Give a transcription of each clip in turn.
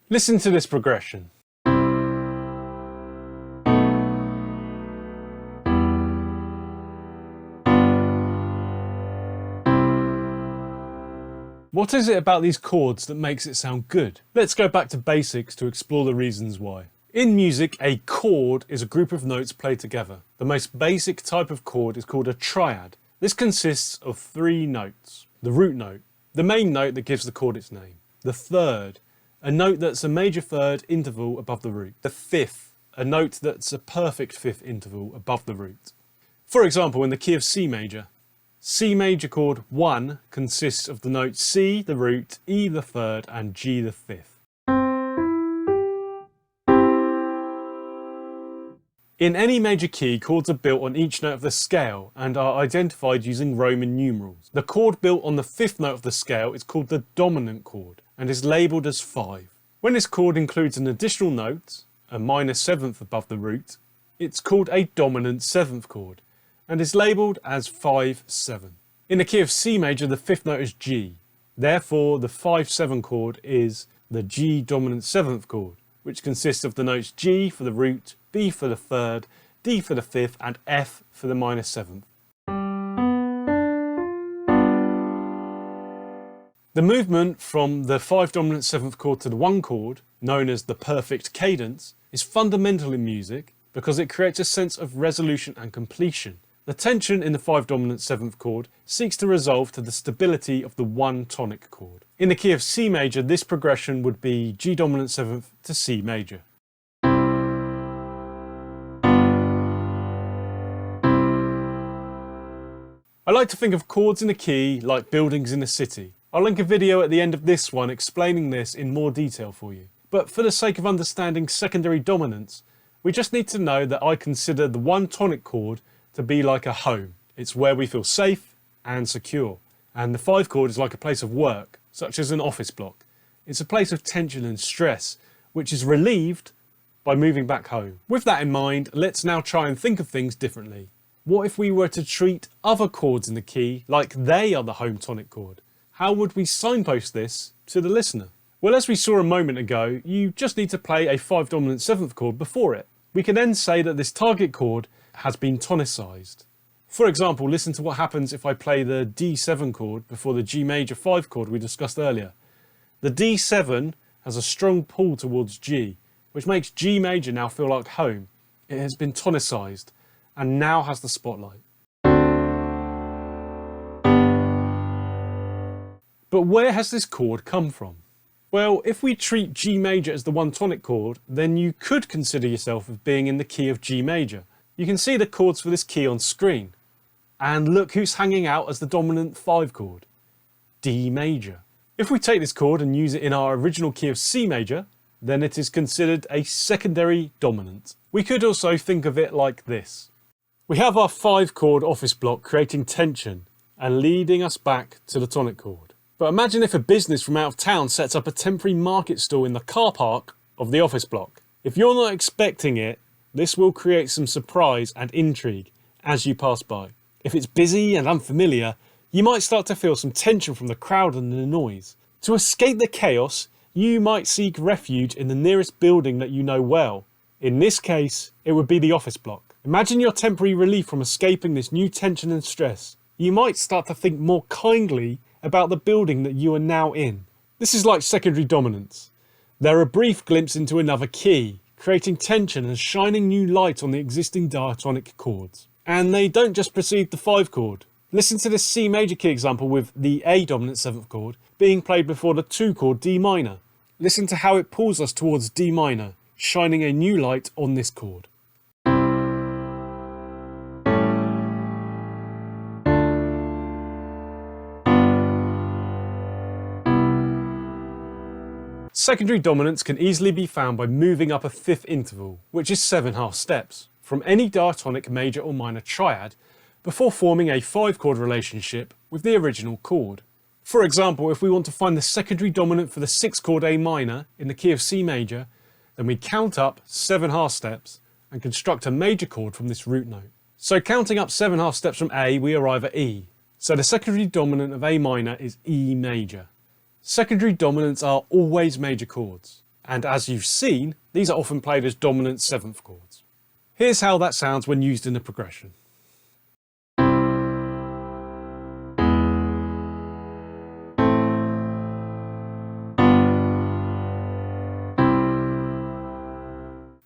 Listen to this progression. What is it about these chords that makes it sound good? Let's go back to basics to explore the reasons why. In music, a chord is a group of notes played together. The most basic type of chord is called a triad. This consists of 3 notes. The root note, the main note that gives the chord its name. The third, a note that's a major third interval above the root. The fifth, a note that's a perfect fifth interval above the root. For example, in the key of C major chord 1 consists of the note C, the root, E the third, and G the fifth. In any major key, chords are built on each note of the scale and are identified using Roman numerals. The chord built on the 5th note of the scale is called the dominant chord and is labelled as 5. When this chord includes an additional note, a minor 7th above the root, it's called a dominant 7th chord and is labelled as 5-7. In the key of C major, the 5th note is G. Therefore, the 5-7 chord is the G dominant 7th chord, which consists of the notes G for the root, B for the third, D for the fifth, and F for the minor 7th. The movement from the 5 dominant 7th chord to the 1 chord, known as the perfect cadence, is fundamental in music because it creates a sense of resolution and completion. The tension in the 5 dominant 7th chord seeks to resolve to the stability of the 1 tonic chord. In the key of C major, this progression would be G dominant 7th to C major. I like to think of chords in a key like buildings in a city. I'll link a video at the end of this one explaining this in more detail for you. But for the sake of understanding secondary dominance, we just need to know that I consider the 1 tonic chord to be like a home. It's where we feel safe and secure. And the 5 chord is like a place of work, such as an office block. It's a place of tension and stress, which is relieved by moving back home. With that in mind, let's now try and think of things differently. What if we were to treat other chords in the key like they are the home tonic chord? How would we signpost this to the listener? Well, as we saw a moment ago, you just need to play a 5 dominant 7th chord before it. We can then say that this target chord has been tonicized. For example, listen to what happens if I play the D7 chord before the G major 5 chord we discussed earlier. The D7 has a strong pull towards G, which makes G major now feel like home. It has been tonicized and now has the spotlight. But where has this chord come from? Well, if we treat G major as the 1 tonic chord, then you could consider yourself as being in the key of G major. You can see the chords for this key on screen. And look who's hanging out as the dominant 5 chord, D major. If we take this chord and use it in our original key of C major, then it is considered a secondary dominant. We could also think of it like this. We have our 5 chord office block creating tension and leading us back to the tonic chord. But imagine if a business from out of town sets up a temporary market stall in the car park of the office block. If you're not expecting it, this will create some surprise and intrigue as you pass by. If it's busy and unfamiliar, you might start to feel some tension from the crowd and the noise. To escape the chaos, you might seek refuge in the nearest building that you know well. In this case, it would be the office block. Imagine your temporary relief from escaping this new tension and stress. You might start to think more kindly about the building that you are now in. This is like secondary dominance. They're a brief glimpse into another key, creating tension and shining new light on the existing diatonic chords. And they don't just precede the 5 chord. Listen to this C major key example with the A dominant 7th chord being played before the 2 chord D minor. Listen to how it pulls us towards D minor, shining a new light on this chord. Secondary dominance can easily be found by moving up a 5th interval, which is 7/2 steps, from any diatonic major or minor triad before forming a 5 chord relationship with the original chord. For example, if we want to find the secondary dominant for the 6th chord A minor in the key of C major, then we count up 7/2 steps and construct a major chord from this root note. So counting up 7/2 steps from A, we arrive at E. So the secondary dominant of A minor is E major. Secondary dominants are always major chords. and as you've seen, these are often played as dominant 7th chords. Here's how that sounds when used in a progression.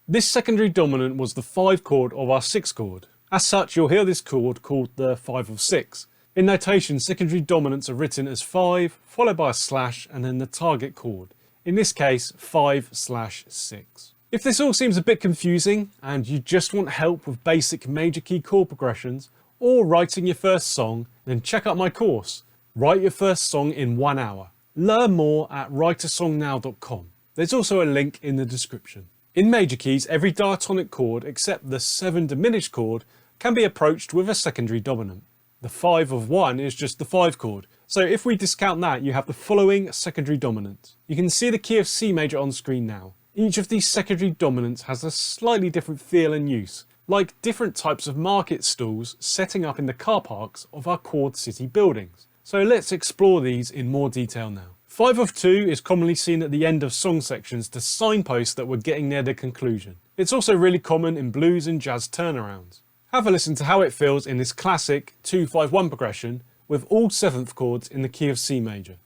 This secondary dominant was the 5 chord of our 6 chord. As such, you'll hear this chord called the 5 of 6. In notation, secondary dominants are written as 5, followed by a slash, and then the target chord. In this case, 5/6. If this all seems a bit confusing, and you just want help with basic major key chord progressions, or writing your first song, then check out my course, Write Your First Song in 1 Hour. Learn more at writeasongnow.com. There's also a link in the description. In major keys, every diatonic chord except the 7 diminished chord can be approached with a secondary dominant. The 5 of 1 is just the 5 chord, so if we discount that, you have the following secondary dominants. You can see the key of C major on screen now. Each of these secondary dominants has a slightly different feel and use, like different types of market stalls setting up in the car parks of our Chord City buildings. So let's explore these in more detail now. 5 of 2 is commonly seen at the end of song sections to signpost that we're getting near the conclusion. It's also really common in blues and jazz turnarounds. Have a listen to how it feels in this classic 2-5-1 progression with all 7th chords in the key of C major.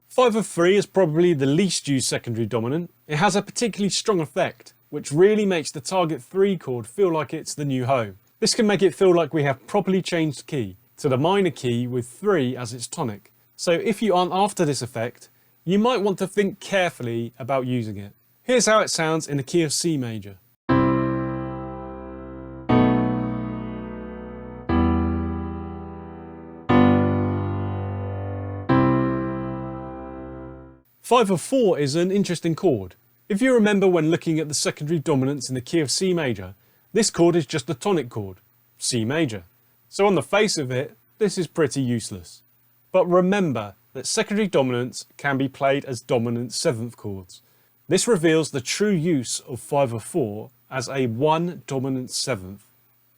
Five of 3 is probably the least used secondary dominant. It has a particularly strong effect, which really makes the target 3 chord feel like it's the new home. This can make it feel like we have properly changed key to the minor key with 3 as its tonic. So if you aren't after this effect, you might want to think carefully about using it. Here's how it sounds in the key of C major. Five of 4 is an interesting chord. If you remember when looking at the secondary dominants in the key of C major, this chord is just a tonic chord, C major. So on the face of it, this is pretty useless. But remember that secondary dominants can be played as dominant 7th chords. This reveals the true use of 5 of 4 as a 1 dominant 7th.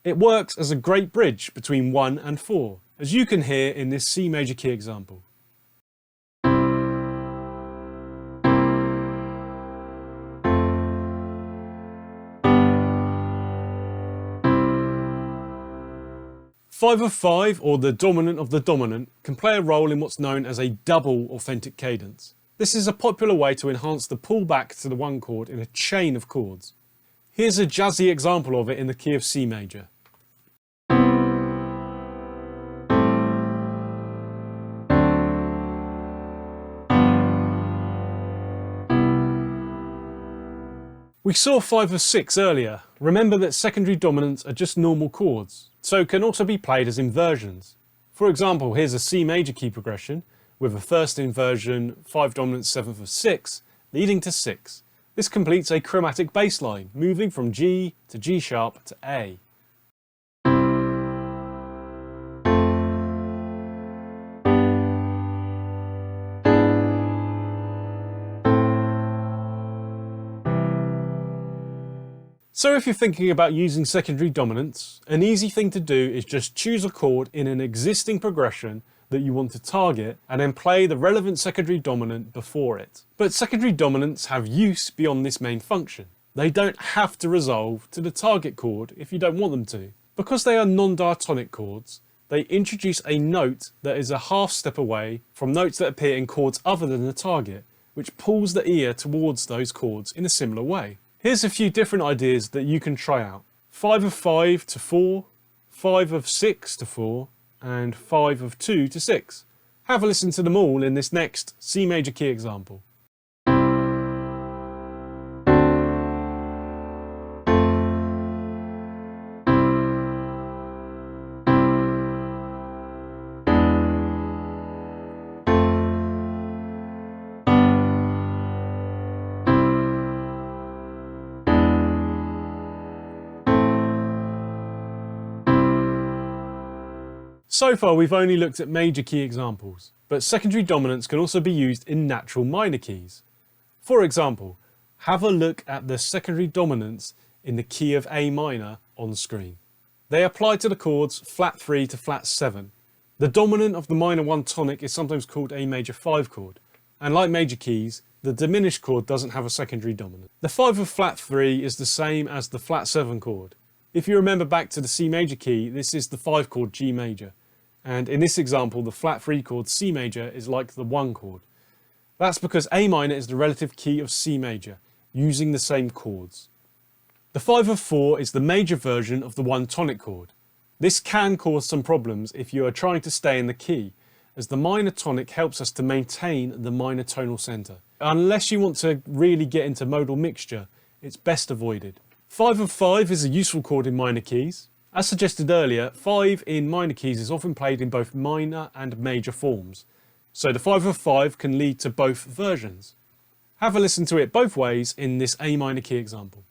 It works as a great bridge between 1 and 4, as you can hear in this C major key example. Five of 5, or the dominant of the dominant, can play a role in what's known as a double authentic cadence. This is a popular way to enhance the pullback to the 1 chord in a chain of chords. Here's a jazzy example of it in the key of C major. We saw 5 of 6 earlier. Remember that secondary dominants are just normal chords, so can also be played as inversions. For example, here's a C major key progression with a first inversion 5 dominant 7th of 6 leading to 6. This completes a chromatic bass line, moving from G to G sharp to A. So if you're thinking about using secondary dominants, an easy thing to do is just choose a chord in an existing progression that you want to target and then play the relevant secondary dominant before it. But secondary dominants have use beyond this main function. They don't have to resolve to the target chord if you don't want them to. Because they are non-diatonic chords, they introduce a note that is a half step away from notes that appear in chords other than the target, which pulls the ear towards those chords in a similar way. Here's a few different ideas that you can try out. 5 of 5 to 4, 5 of 6 to 4, and 5 of 2 to 6. Have a listen to them all in this next C major key example. So far we've only looked at major key examples, but secondary dominants can also be used in natural minor keys. For example, have a look at the secondary dominants in the key of A minor on screen. They apply to the chords flat 3 to flat 7. The dominant of the minor 1 tonic is sometimes called a major 5 chord, and like major keys, the diminished chord doesn't have a secondary dominant. The 5 of flat 3 is the same as the flat 7 chord. If you remember back to the C major key, this is the 5 chord G major, and in this example the flat 3 chord C major is like the 1 chord. That's because A minor is the relative key of C major, using the same chords. The 5 of 4 is the major version of the 1 tonic chord. This can cause some problems if you are trying to stay in the key, as the minor tonic helps us to maintain the minor tonal centre. Unless you want to really get into modal mixture, it's best avoided. 5 of 5 is a useful chord in minor keys. As suggested earlier, 5 in minor keys is often played in both minor and major forms, so the 5 of 5 can lead to both versions. Have a listen to it both ways in this A minor key example.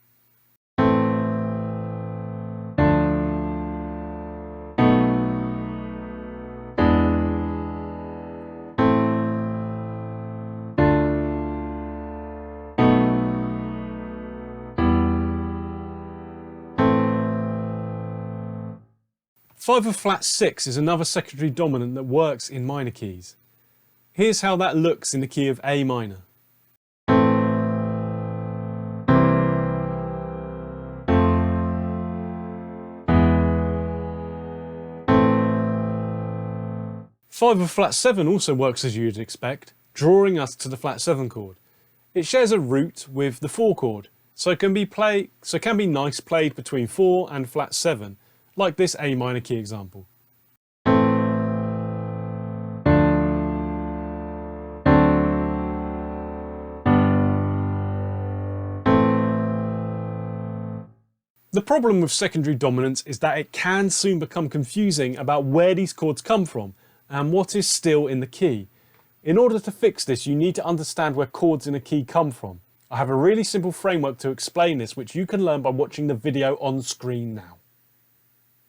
Five of flat 6 is another secondary dominant that works in minor keys. Here's how that looks in the key of A minor. Five of flat 7 also works as you'd expect, drawing us to the flat 7 chord. It shares a root with the 4 chord, so can be nice played between 4 and flat 7, like this A minor key example. The problem with secondary dominance is that it can soon become confusing about where these chords come from and what is still in the key. In order to fix this, you need to understand where chords in a key come from. I have a really simple framework to explain this, which you can learn by watching the video on screen now.